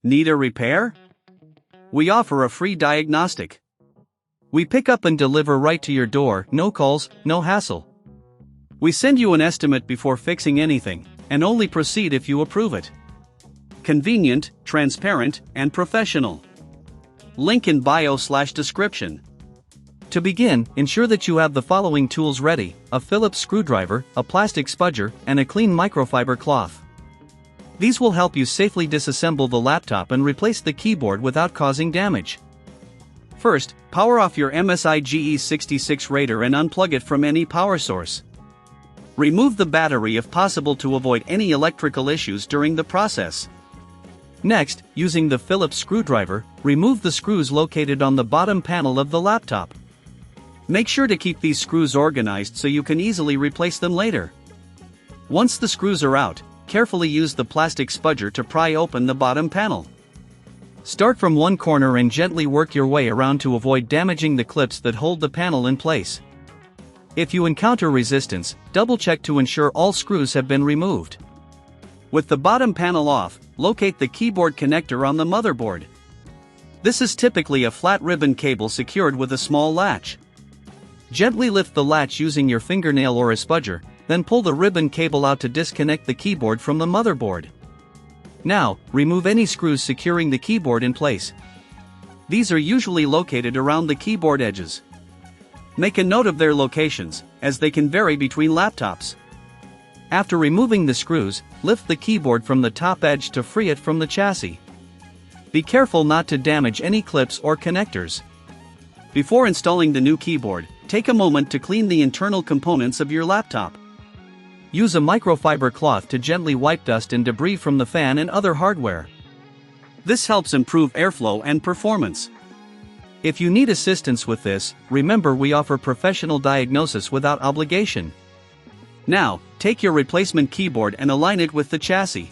Need a repair? We offer a free diagnostic. We pick up and deliver right to your door, no calls, no hassle. We send you an estimate before fixing anything, and only proceed if you approve it. Convenient, transparent, and professional. Link in bio/description. To begin, ensure that you have the following tools ready: a Phillips screwdriver, a plastic spudger, and a clean microfiber cloth. These will help you safely disassemble the laptop and replace the keyboard without causing damage. First, power off your MSI GE66 Raider and unplug it from any power source. Remove the battery if possible to avoid any electrical issues during the process. Next, using the Phillips screwdriver, remove the screws located on the bottom panel of the laptop. Make sure to keep these screws organized so you can easily replace them later. Once the screws are out, carefully use the plastic spudger to pry open the bottom panel. Start from one corner and gently work your way around to avoid damaging the clips that hold the panel in place. If you encounter resistance, double-check to ensure all screws have been removed. With the bottom panel off, locate the keyboard connector on the motherboard. This is typically a flat ribbon cable secured with a small latch. Gently lift the latch using your fingernail or a spudger, then pull the ribbon cable out to disconnect the keyboard from the motherboard. Now, remove any screws securing the keyboard in place. These are usually located around the keyboard edges. Make a note of their locations, as they can vary between laptops. After removing the screws, lift the keyboard from the top edge to free it from the chassis. Be careful not to damage any clips or connectors. Before installing the new keyboard, take a moment to clean the internal components of your laptop. Use a microfiber cloth to gently wipe dust and debris from the fan and other hardware. This helps improve airflow and performance. If you need assistance with this, remember we offer professional diagnosis without obligation. Now, take your replacement keyboard and align it with the chassis.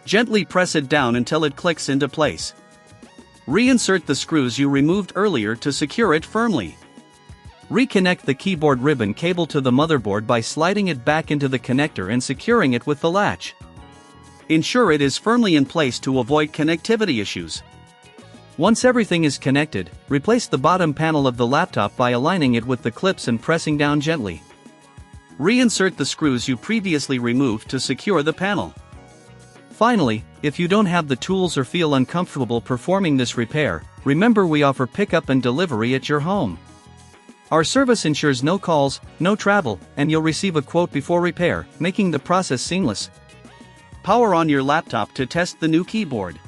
Gently press it down until it clicks into place. Reinsert the screws you removed earlier to secure it firmly. Reconnect the keyboard ribbon cable to the motherboard by sliding it back into the connector and securing it with the latch. Ensure it is firmly in place to avoid connectivity issues. Once everything is connected, replace the bottom panel of the laptop by aligning it with the clips and pressing down gently. Reinsert the screws you previously removed to secure the panel. Finally, if you don't have the tools or feel uncomfortable performing this repair, remember we offer pickup and delivery at your home. Our service ensures no calls, no travel, and you'll receive a quote before repair, making the process seamless. Power on your laptop to test the new keyboard.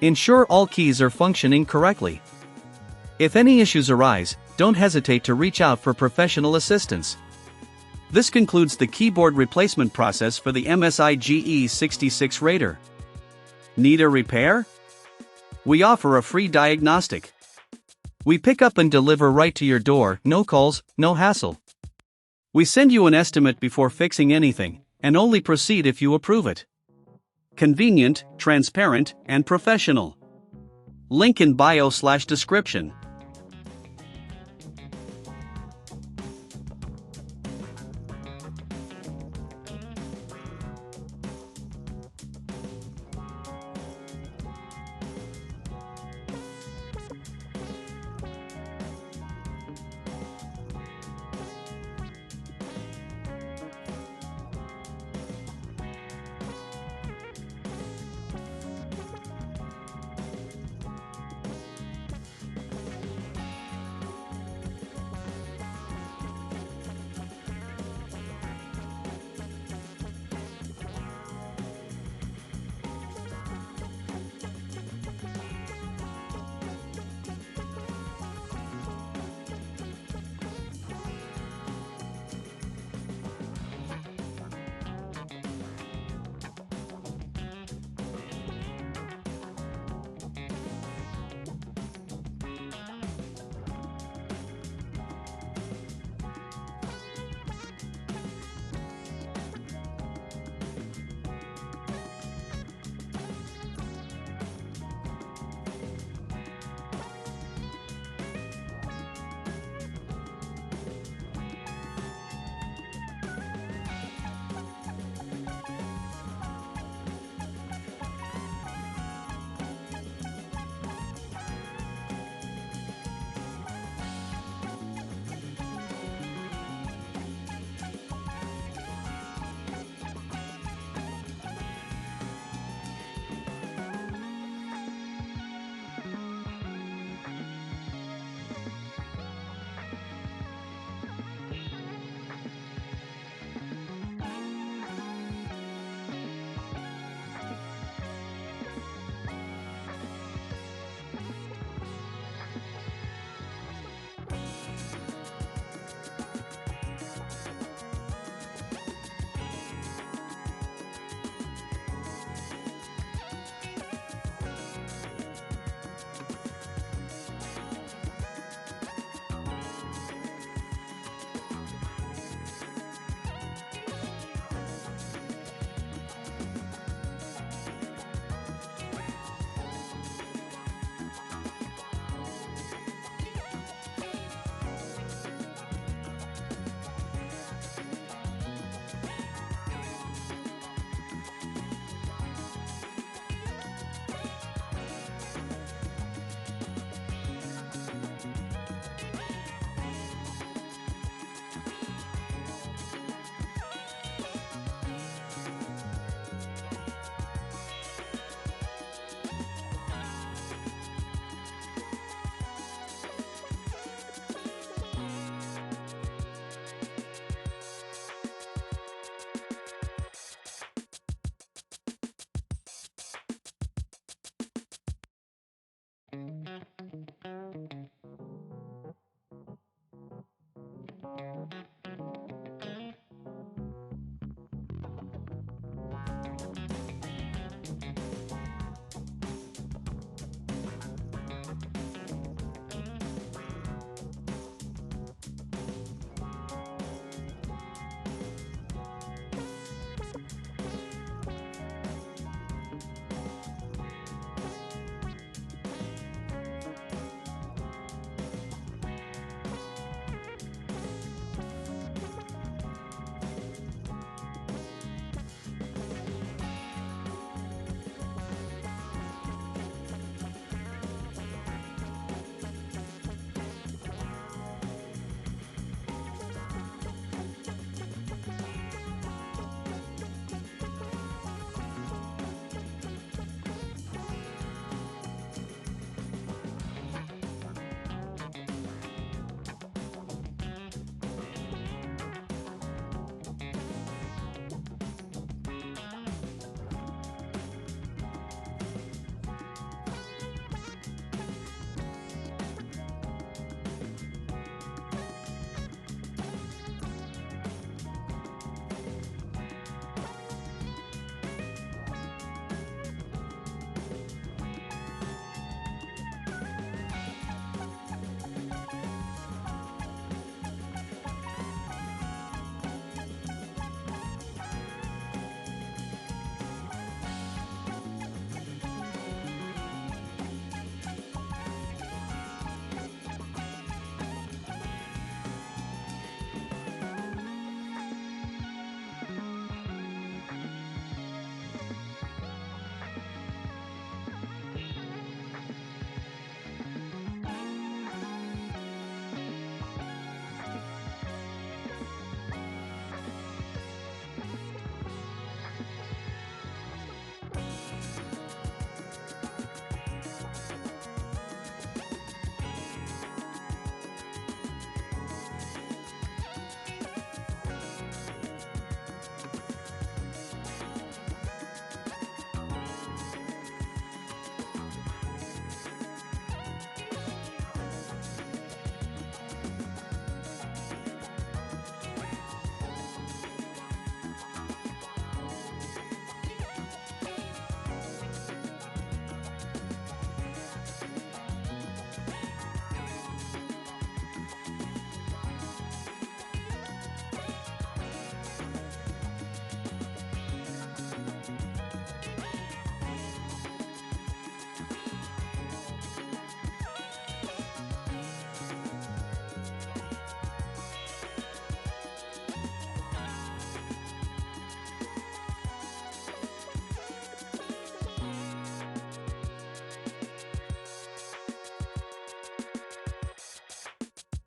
Ensure all keys are functioning correctly. If any issues arise, don't hesitate to reach out for professional assistance. This concludes the keyboard replacement process for the MSI GE66 Raider. Need a repair? We offer a free diagnostic. We pick up and deliver right to your door, no calls, no hassle. We send you an estimate before fixing anything, and only proceed if you approve it. Convenient, transparent, and professional. Link in bio/description.